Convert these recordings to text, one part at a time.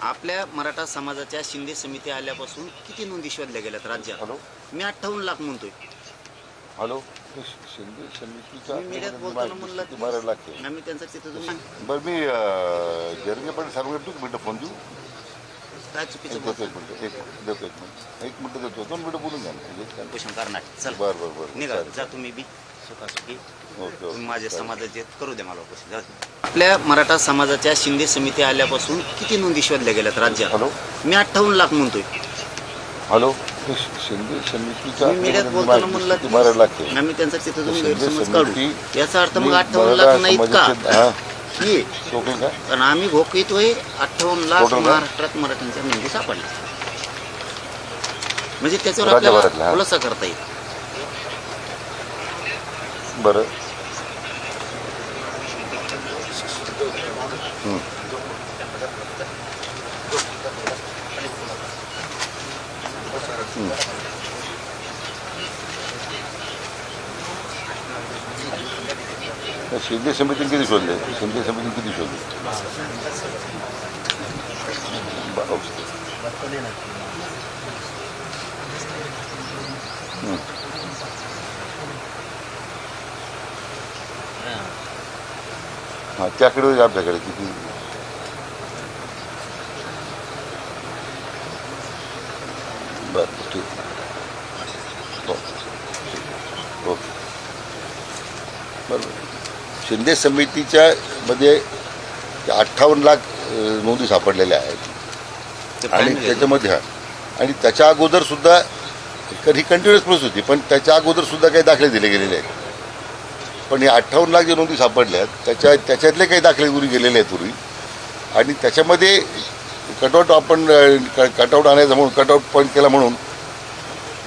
आपल्या मराठा समाजाच्या शिंदे समिती आल्यापासून किती नोंदी शोधल्या गेल्यात राज्यात? हॅलो मी 58 लाख म्हणतोय. हॅलो शिंदे समितीच्या मी मीडियात बोलताना म्हणलं की 12 लाख आहे. मी त्यांचा तिथं तुम्ही बरं मी जरगे पण सांगू तू मिनटं फोन देऊ काय चुकीचं देतो बोलतो? एक मिनटं देतो एक मिनटं देतो 2 मिनटं बोलून घ्या ना. पोषण करणार चल बरं निघा चालेल. जा तुम्ही बी सुखासुखी ओके तुम्ही माझ्या चालेल. समाजाचे करू दे मला पोषण. आपल्या मराठा समाजाच्या शिंदे समिती आल्यापासून किती नोंदी शोधल्या गेल्यात राज्यात? हॅलो मी 58 लाख म्हणतोय. हॅलो शिंदे समितीच्या मी मीडियात बोलताना म्हणलं की 12 लाख आहे. मी त्यांचा तिथं तुम्ही शिंदे गैरसमज काढू समिती याचा अर्थ मग मी 58 लाख मराठा नाहीत का? समाजाचे- हां हे ओके का कारण आम्ही भोगतोय 58 लाख Total का? महाराष्ट्रात मराठ्यांच्या नोंदी सापडल्या. म्हणजे त्याच्यावर आपल्याला राज्यभरातल्या, हां. खुलासा करता येईल. बरं शिंदे समितीने किती शोधले शिंदे समितीने किती शोधले हां त्याकडे आपल्याकडे किती बरं ठीक ओके बरोबर शिंदे समितीच्या मध्ये 58 लाख नोंदी सापडलेल्या आहेत ते आणि final आहे. त्याच्यामध्ये आणि त्याच्या अगोदर सुद्धा ही कंटिन्युअस प्रोसेस होती पण त्याच्या अगोदर सुद्धा काही दाखले दिले गेलेले आहेत पण हे 58 लाख जे नोंदी सापडल्या आहेत त्याच्यातले काही दाखले उरी गेलेले आहेत पूर्वी आणि त्याच्यामध्ये कटआउट आपण कटआउट आणायचं म्हणून कटआउट पॉईंट केला म्हणून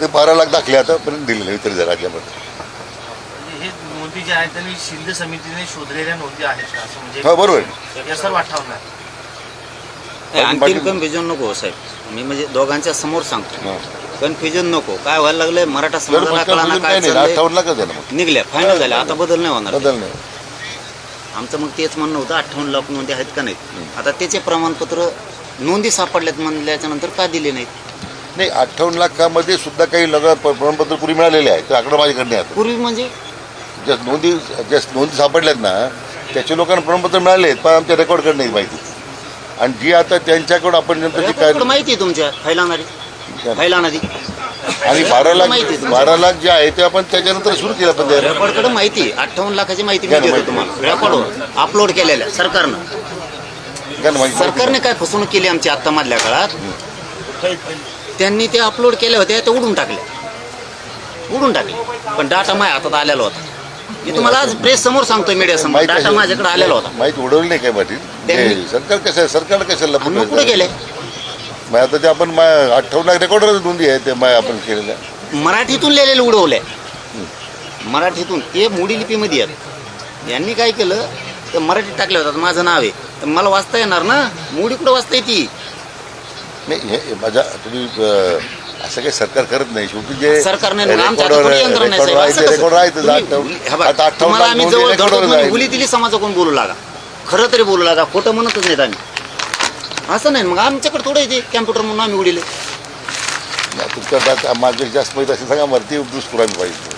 ते 12 लाख दाखले आतापर्यंत दिलेले वितरित राज्यामध्ये. हे नोंदी ज्या आहेत त्यांनी शिंदे समितीने शोधलेल्या नोंदी आहेत का असं म्हणजे हो बरोबर या सर्व 58 आणखीन कन्फ्युजन नको साहेब. मी म्हणजे दोघांच्या समोर सांगतो हां कन्फ्युजन नको. काय व्हायला लागलंय मराठा बरं समाजाला मग कळाना काय काय नाही चाललंय. 58 लाखच आहे ना मग निघल्या फायनल झाल्या आता बदल नाही होणार. बदल नाही आमचं मग तेच म्हणणं होतं 58 लाख नोंदी आहेत का नाहीत. आता त्याचे प्रमाणपत्र नोंदी सापडल्यात म्हणल्याच्या नंतर का दिले नाहीत? नाही 58 लाखामध्ये सुद्धा काही प्रमाणपत्र पूर्वी मिळालेले आहेत ते आकडा माझ्याकडे नाही आता. पूर्वी म्हणजे ज्या नोंदी सापडल्यात ना त्याच्या लोकांना प्रमाणपत्र मिळाले आहेत पण आमच्या रेकॉर्डकडे नाही माहिती आणि जी आता त्यांच्याकडे आपण नंतर जी काय रेकॉर्ड माहिती आहे तुमच्या फायला नदी आणि 12 लाख जे आहे ते आपण त्याच्यानंतर सुरू केलं पण रेकॉर्डकडे माहिती आहे. 58 लाखाची माहिती मी देतो तुम्हाला रेकॉर्डवर अपलोड केलेल्या सरकारने काय फसवणूक केली आमची आत्ता मधल्या काळात. त्यांनी ते अपलोड केल्या होत्या ते उडून टाकले पण डाटा माझ्या हातात आलेला होता. मी तुम्हाला आज प्रेस समोर सांगतोय मीडिया समोर डाटा माझ्याकडे आलेला होता. माहिती उडवली नाही काय पाटील सरकार कशाला मग कुठे गेले? मग आता ते आपण 58 लाख रेकॉर्डर नोंदी आहे ते आपण केलेल्या मराठीतून लिहिलेले उडवले. मराठीतून ते मोडी लिपीमध्ये आहेत. यांनी काय केलं ते मराठीत टाकले होतात माझं नाव आहे तर मला वाचता येणार ना. मोडी कुठं वाचता येते? नाही हे माझ्या तुम्ही असं काही सरकार करत नाही शेवटी जे सरकारने तुम्हाला आम्ही जवळ गुली दिली समाजाकडून बोलू लागा. खरं तरी बोलू लागा. खोटं म्हणतच नाहीत आम्ही. असं नाही मग आमच्याकडे थोडं येते कॅम्प्युटर म्हणून आम्ही उडीले. तुमच्या माझ्या जास्त माहिती असेल सांगा मला ते दुष्पूर आम्ही पाहिजे.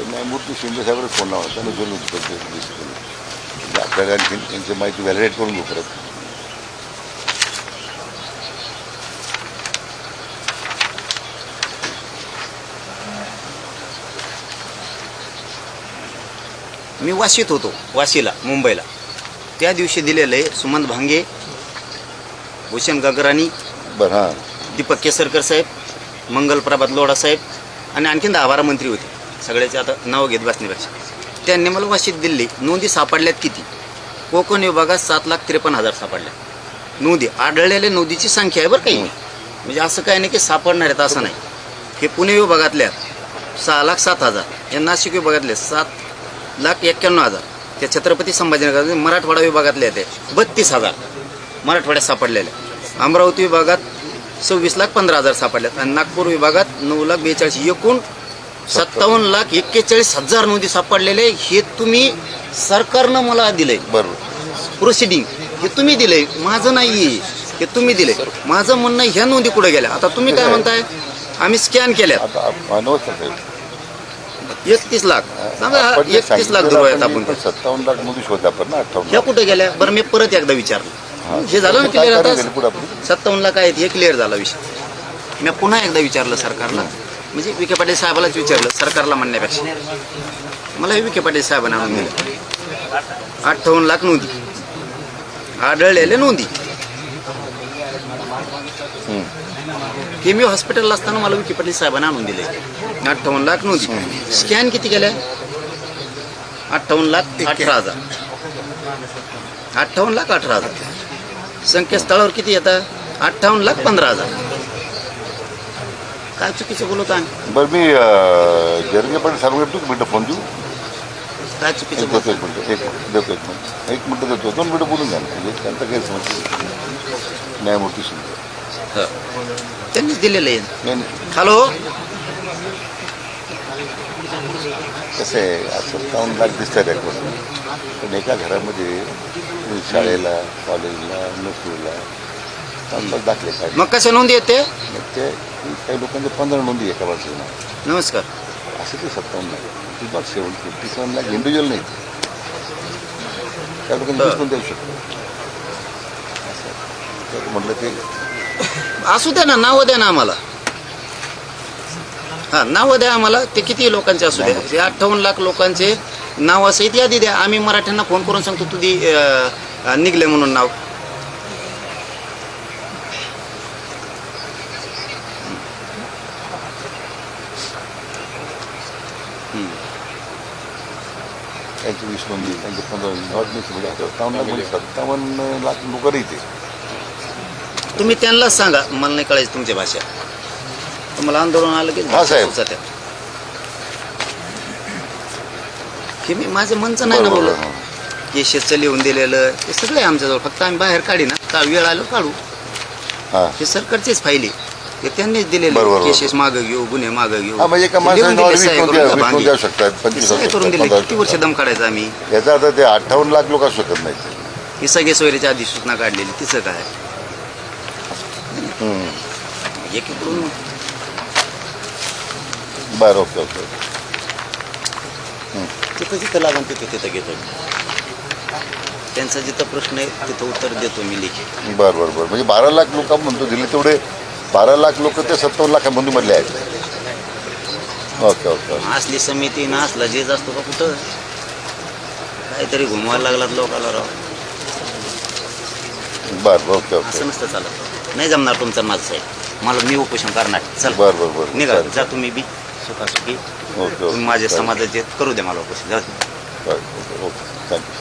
न्यायमूर्ती शिंदे साहेबच फोन लावा त्यांना बोलून म्हणजे आपल्याला आणखी त्यांची माहिती व्हॅलिडेट करून घेऊ परत. मी वाशीत होतो वाशीला मुंबईला त्या दिवशी दिलेलं आहे सुमंत भांगे भूषण गगराणी बरं हां दीपक केसरकर साहेब मंगल प्रभात लोढा साहेब आणि आणखीन 10-12 मंत्री होते. सगळ्याचे आता नाव घेत बसण्यापेक्षा त्यांनी मला वाशीत दिली. नोंदी सापडल्यात किती? कोकण विभागात 7,53,000 सापडल्या नोंदी. आढळलेल्या नोंदीची संख्या आहे बरं काही म्हणजे असं काय नाही की सापडणार आहेत असं नाही. हे पुणे विभागातल्या 6,07,000 या नाशिक विभागातले 7,91,000 त्या छत्रपती संभाजीनगर मराठवाडा विभागातले ते 32,000 मराठवाड्यात सापडलेल्या. अमरावती विभागात 26,15,000 सापडल्यात आणि नागपूर विभागात 9,42,000 एकूण 57,41,000 नोंदी सापडलेले. हे तुम्ही सरकारनं मला दिलंय बरोबर. प्रोसिडिंग, हे तुम्ही दिलंय, माझं नाही. हे तुम्ही दिले. माझं म्हणणं आहे, ह्या नोंदी कुठे गेल्या? आता तुम्ही काय म्हणताय, आम्ही स्कॅन केल्या आता नमस्कार साहेब. 31 लाख सांगा. 31 लाख धरू आहेत आपण. 57 लाख नोंदी शोधल्या आपण ना. 58 ह्या कुठे गेल्या? बरं मी परत एकदा विचारलं, हे झालं ना क्लिअर. आता 57 लाख आहेत, हे क्लिअर झाला विषय. मी पुन्हा एकदा विचारलं सरकारला, म्हणजे विखे पाटील साहेबालाच विचारलं सरकारला म्हणण्यापेक्षा. मला हे विखे पाटील साहेबांना आणून दिलं 58 लाख नोंदी आढळलेल्या नोंदी. हे मी हॉस्पिटलला असताना मला विखे पाटील साहेबांना आणून दिले 58 लाख नोंदी. स्कॅन किती केल्या? 58,18,000. 58,18,000. संकेतस्थळावर किती येतात? 58,15,000. काय चुकीचं बोलत आहे? बरं मी जरगे पण सांगू शकतो की मिनटं फोन देऊ? काय चुकीचं देतो बोलतो? एक मिनटं. एक मिनटं देतो. 2 मिनटं बोलून द्या ना. म्हणजे त्यांचा गैरसमज. न्यायमूर्ती शिंदे त्यांनीच दिलेलं आहे. नाही हॅलो, कसं आहे, असं 57 लाख दिसतात यापासून, पण एका घरामध्ये शाळेला, कॉलेजला, नोकरीला 57 लाख दाखले काय. मग कशा नोंदी येते? ते काही लोकांचे 15 नोंदी एका वर्षाला. नमस्कार. असं ते 57 लाख. ती नॉट 57 लाख इंडिव्हिज्युअल नाही. त्या लोकांनी 20 नोंदी देऊ शकतो. असं म्हटलं ते असू द्या ना, नावं द्या ना आम्हाला. हां, नावं द्या आम्हाला. ते किती लोकांचे असू द्या. ते 58 लाख लोकांचे नावासहित यादी द्या. आम्ही मराठ्यांना फोन करून सांगतो तुझी निघले म्हणून नाव. त्यांची 20 नोंदी, त्यांचे 15 नॉट मिस म्हणजे 57 लाख म्हणजे 57 लाख लोक इथे. तुम्ही त्यांनाच सांगा, मला नाही कळायचं तुमची भाषा. तुम्हाला आंदोलन आलं की हा, साहेब. त्या हे मी माझं मनचं नाही ना बरोबर, बोलत. केसेसचं लिहून दिलेलं ते सगळे आमच्याजवळ, फक्त आम्ही बाहेर काढी ना, वेळ आलो काढू. हां हे सरकारचेच फायली, हे त्यांनीच दिलेले. बरोबर, बरोबर. केसेस मागं घेऊ, गुन्हे मागं घेऊ. हा, म्हणजे एका ते लिहून माणसाने दिले, सह्या 20 करून नोंदी भांगी. देऊ शकतात. 25 सह्या करून दिले. 15 किती वर्ष दम काढायचं आम्ही? याचा अर्थ ते 58 लाख लोक असू शकत नाही. ही सगळे सोयरीच्या अधिसूचना काढलेली, तिचं काय एकीकडून. बरं, ओके ओके. तिथं जिथं लागून तिथं घेतो. त्यांचा जिथं प्रश्न आहे तिथं उत्तर देतो मी लिखी. बरं बरं बरं. म्हणजे 12 लाख लोक म्हणतो दिले, तेवढे 12 लाख लोक ते 57 लाखांमध्ये मधले आहेत. Okay okay. असली समिती ना असला जेज असतो का कुठं? काहीतरी घुमवायला लागलात लोकांना राव. बरं ओके ओके. असं नसतं चालत. नाही जमणार तुमचं माझं साहेब. मला मी उपोषण करणार. चल बरं बरं बरं. निघा, चालेल. जा तुम्ही बी सुखासुखी. Okay okay. तुम्ही माझ्या चालेल. समाजाचे करू द्या मला उपोषण. जा. बरं ओके ओके. थँक्यू.